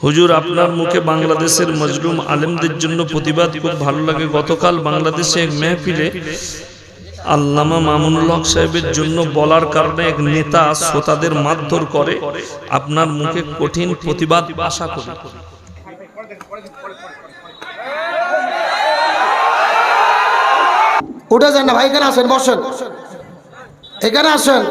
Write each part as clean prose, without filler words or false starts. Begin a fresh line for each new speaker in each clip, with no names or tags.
হুজুর, আপনার মুখে বাংলাদেশের মজলুম আলেমদের জন্য প্রতিবাদ খুব ভালো লাগে। গতকাল বাংলাদেশে এক মেহফিলে আল্লামা মামুনুল হক সাহেবের জন্য বলার কারণে এক নেতা শ্রোতাদের মারধর করে। আপনার মুখে কঠিন প্রতিবাদ আশা করি।
উঠে যান না ভাই, এখানে আসেন, বসেন, এখানে আসেন।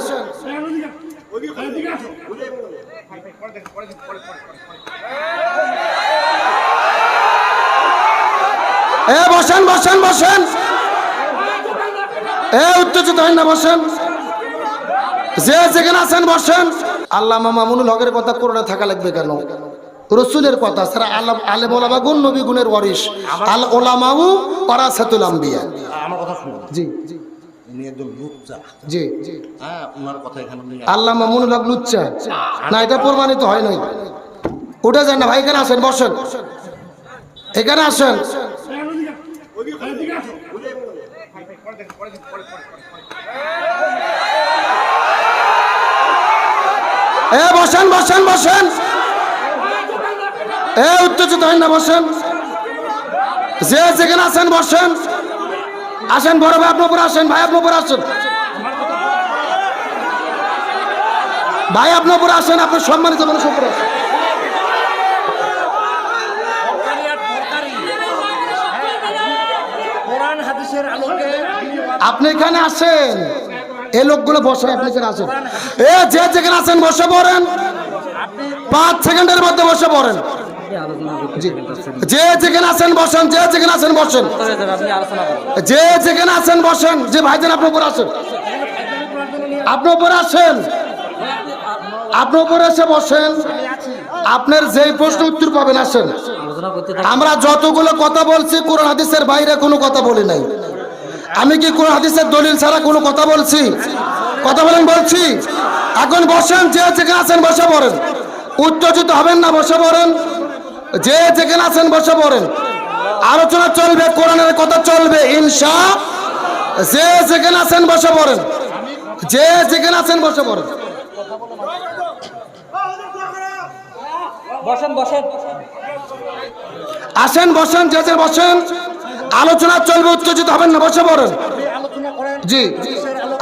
বসেন বসেন বসেন, উত্তেজিত হয় না, বসেন, যে যেখানে আছেন বসেন। আল্লামা মামুনুল হকের কথা কোরআনে থাকা লাগবে কেন? রসুলের কথা ছাড়া আলেম ওলামা গুণ নবী গুণের ওয়ারিস, আল ওলামাউ ওয়ারাসাতুল আম্বিয়া।
আমার কথা শুনুন।
জি
উনি একজন লুচ্চা।
জি,
হ্যাঁ, ওনার কথা এখানে নেই।
আল্লামা মামুনুল হক লুচ্চা না, এটা প্রমাণিত হয় নাই। উঠে যান না ভাই, এখানে আসেন, বসেন, এখানে আসেন। বসেন বসেন বসেন, উত্তেজিত হয় না, বসেন, যে যেখানে আছেন বসেন। আসেন বড় ভাই, আপনার উপর আসেন, ভাই আপনার উপর আসেন, ভাই আপনার উপর আসেন, আপনার সম্মানিত মানুষ উপর আসেন। আপনি এখানে আসেন, এই লোকগুলো বসে, আপনি এখানে আসেন, যে যেখানে আছেন বসে পড়েন, 5 সেকেন্ডের মধ্যে বসে পড়েন। যে যেখানে আছেন বসেন, যে যেখানে আছেন বসেন, যে যেখানে আছেন বসেন। যে ভাইজান আপনি উপর আসেন, আপনি উপর আসেন, আপনি উপরে এসে বসেন। আপনার যেই প্রশ্ন উত্তর পাবেন, আসেন। আমরা যতগুলো কথা বলছি কোরআন হাদিসের বাইরে কোনো কথা বলি নাই। আমি কি কোরআন হাদিসের দলিল ছাড়া কোনো কথা বলছি? কথা বলেন, বলছি। এখন বসেন, যে যেখানে আছেন বসে পড়েন, উত্তেজিত হবেন না, বসে পড়েন, যে যেখানে আছেন বসে পড়েন। আলোচনা চলবে, কোরআনের কথা চলবে ইনশাআল্লাহ। যে যেখানে আছেন বসে পড়েন, যে যেখানে আছেন বসে পড়েন।
বসেন বসেন,
আসেন বসেন, যে যে বসেন, আলোচনা চলবে, উত্তেজিত হবেন না, বসে পড়েন। জি,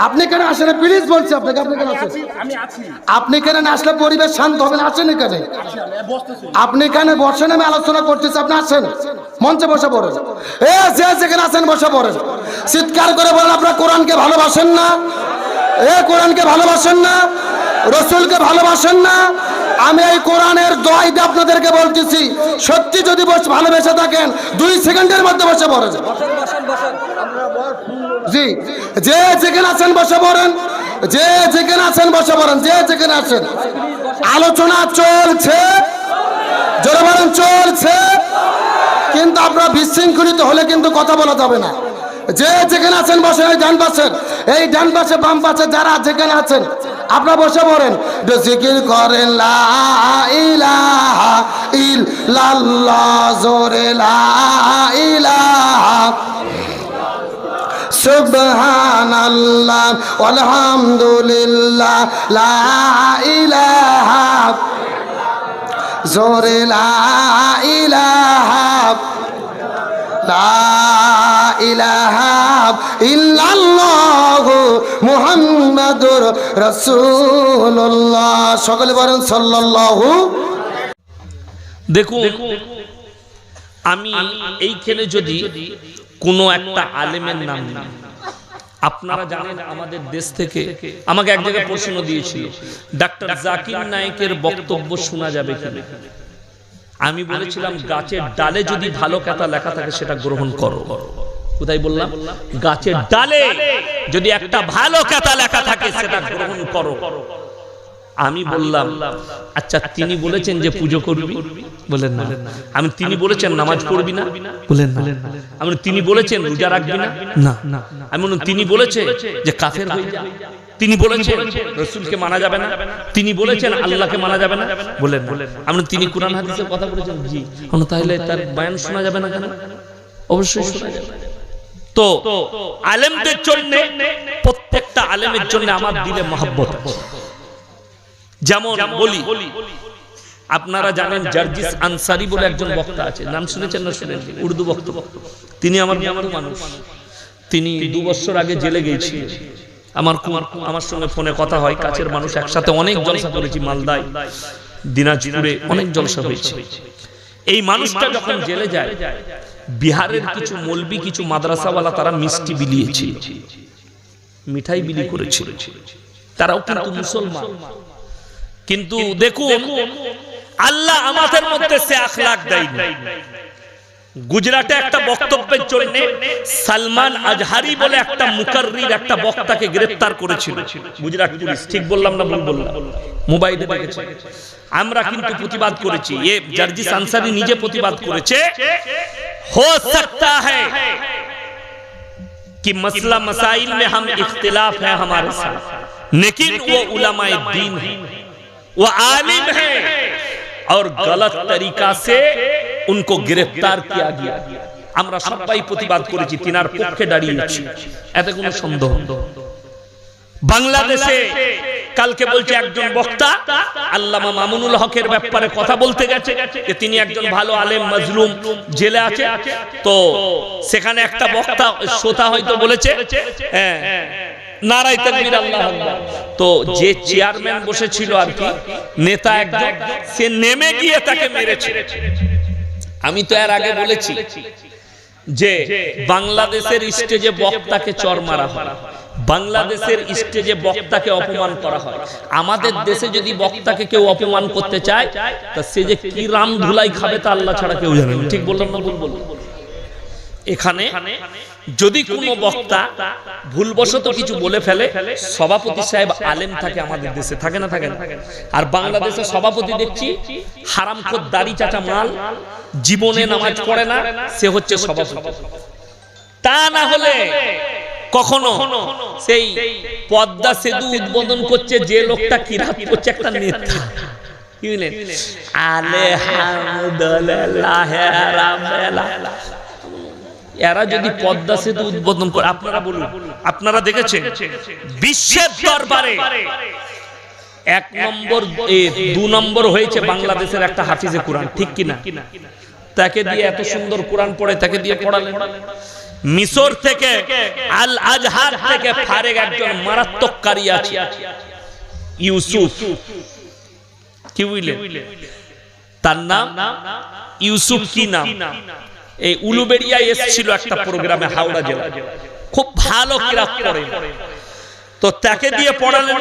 আপনি কেন আসেন প্লিজ, বলছি আপনাকে, আপনি কেন আসেন? আপনি কেন না আসলে পরিবেশ শান্ত হবে না, আসেন এখানে, আপনি এখানে বসেন, আমি আলোচনা করতেছি, আপনি আসেন, মঞ্চে বসে পড়েন। যে যেখানে আছেন বসে পড়েন। চিৎকার করে বলেন, আপনারা কোরআনকে ভালোবাসেন না? কোরআনকে ভালোবাসেন না? রসুলকে ভালোবাসেন না? আমি এই কোরআনের দোয়াই দিয়ে আপনাদেরকে বলতেছি, সত্যি যদি ভালোবেসে থাকেন 2 সেকেন্ডের মধ্যে বসে পড়েন। জি, যে যেখানে আছেন বসে পড়েন, যে যেখানে আছেন বসে পড়েন, যে যেখানে আছেন। আলোচনা চলছে, জোরে বলেন, চলছে। কিন্তু আপনারা বিশৃঙ্খলিত হলে কিন্তু কথা বলা যাবে না। যে যেখানে আছেন বসে, এই ডান পাশের, এই ডান পাশে, বাম পাশে যারা যেখানে আছেন আপনারা বসে পড়েন। জিকির করেন লা ইলাহা ইল্লাল্লাহ, জোরে লা ইলাহা সুবহানাল্লাহ আলহামদুলিল্লাহ, লা ইলাহা, জোরে লা ইলাহা, লা ইলাহা ইল্লাল্লাহু মুহাম্মাদুর রাসূলুল্লাহ। সকলে বলেন সাল্লাল্লাহু।
দেখুন, আমি এইখানে যদি কোনো একটা আলেমের নাম নিই, আপনারা জানেন আমাদের দেশ থেকে আমাকে এক জায়গায় প্রশ্ন দিয়েছিল, ডাক্তার জাকির নায়েকের বক্তব্য শোনা যাবে কিনা। আমি বলেছিলাম, গাছের ডালে যদি ভালো কথা লেখা থাকে সেটা গ্রহণ করো। কোথায় বললাম? গাছের ডালে যদি একটা ভালো কথা লেখা থাকে সেটা গ্রহণ করো। আমি বললাম, আচ্ছা তিনি বলেছেন যে পুজো করবি? বলেন না। আমি তিনি বলেছেন নামাজ পড়বি না? বলেন না। আমি তিনি বলেছেন রোজা রাখবি না? না। আমি বললাম তিনি বলেছে যে কাফের হয়ে যা? তিনি বলেছেন রাসূলকে মানা যাবে না? তিনি বলেছেন আল্লাহকে মানা যাবে না? বলেন না। আমি তিনি কোরআন হাদিসের কথা বলেছেন? জি। তাহলে তার বয়ান শোনা যাবে না কেন? অবশ্যই শোনা যাবে। তো আলেমদের জন্য, প্রত্যেকটা আলেমের জন্য আমার দিলে মহব্বত আছে। যেমন বলি, আপনারা জানেন জার্জিস আনসারি বলে একজন বক্তা আছে, নাম শুনেছেন না শুনেন? উর্দু বক্তা। তিনি আমার মানুষ। তিনি 2 বছর আগে জেলে গিয়েছিলেন। আমার সঙ্গে ফোনে কথা হয়, কাছের মানুষ, একসাথে অনেক জলসা করেছি, মালদায়, দিনাজপুরে অনেক জলসা হয়েছে। এই মানুষটা যখন জেলে যায়, বিহারের কিছু মৌলবি, কিছু মাদ্রাসাওয়ালা তারা মিষ্টি বিলিয়েছিল, মিঠাই বিলি করেছিল। তারাও কিন্তু মুসলমান। কিন্তু দেখুন আল্লাহ আমাদের মধ্যে সে আখলাক দেয়নি। গুজরাটে একটা বক্তব্যের জন্য সালমান আজহারি বলে একটা মুকাররির একটা বক্তাকে গ্রেফতার করেছিল গুজরাট পুলিশ। ঠিক বললাম না ভুল বললাম? মোবাইলে দেখেছি। আমরা কিন্তু প্রতিবাদ করেছি। এ জার্জিস আনসারি নিজে প্রতিবাদ করেছে। हो सकता है कि मसला मसाइल में हम इख्तिलाफ है हमारे साथ, लेकिन वो उलमाए दीन है, वो आलिम है, और गलत तरीका से उनको गिरफ्तार किया गया। আমরা সবাই প্রতিবাদ করেছি, তিনার পক্ষে দাঁড়িয়েছি, এতে কোনো সন্দেহ। বাংলাদেশে কালকে বলছে একজন বক্তা আল্লামা মামুনুল হকের ব্যাপারে কথা বলতে গেছে যে তিনি একজন ভালো আলেম, মাজলুম, জেলে আছে। তো সেখানে একটা বক্তা শ্রোতা হয়তো বলেছে নারায়ে তাকবীর, আল্লাহু আকবার। তো যে চেয়ারম্যান বসেছিল আর কি, নেতা একজন, সে নেমে গিয়ে তাকে মেরেছে। আমি তো এর আগে বলেছি যে বাংলাদেশের স্টেজে বক্তাকে চর মারা হয়, বাংলাদেশের স্টেজে বক্তাকে অপমান করা হয়। আমাদের দেশে যদি বক্তাকে কেউ অপমান করতে চায়, তা সে যে কি রাম ধুলাই খাবে তা আল্লাহ ছাড়া কেউ জানে না। ঠিক বললাম না ভুল বললাম? এখানে যদি কোনো বক্তা ভুলবশত কিছু বলে ফেলে, সভাপতি সাহেব আলেম থাকে আমাদের দেশে, থাকে না? থাকে না? আর বাংলাদেশে সভাপতি দেখছি হারামখোর দাড়ি চাচা মাল, জীবনে নামাজ পড়ে না, সে হচ্ছে সভাপতি। তা না হলে কখনো সেই পদ্মা সেতু উদ্বোধন করছে যে লোকটা কিরাত করছে, একটা নেতা, কি বলেন, আলহামদুলিল্লাহ রাব্বিল। এরা যদি পদ্মা সেতু উদ্বোধন করে, আপনারা বলুন, আপনারা দেখেছেন বিশ্বের দরবারে 1 নম্বর 2 নম্বর হয়েছে বাংলাদেশের একটা হাফিজে কোরআন, ঠিক কিনা? তাকে দিয়ে এত সুন্দর কোরআন পড়ে, তাকে দিয়ে পড়ালেন। মিশর থেকে, আল আজহার থেকে ফারেক একজন মারাত্মক কারি আছে, ইউসুফ, কি বুঝলেন? তার নাম ইউসুফ। কি নাম? এই উলুবেড়িয়া এসেছিল একটা প্রোগ্রামে, হাওড়া জেলা, খুব ভালো কিরাত পড়ে। তো তাকে দিয়ে পড়ালেন।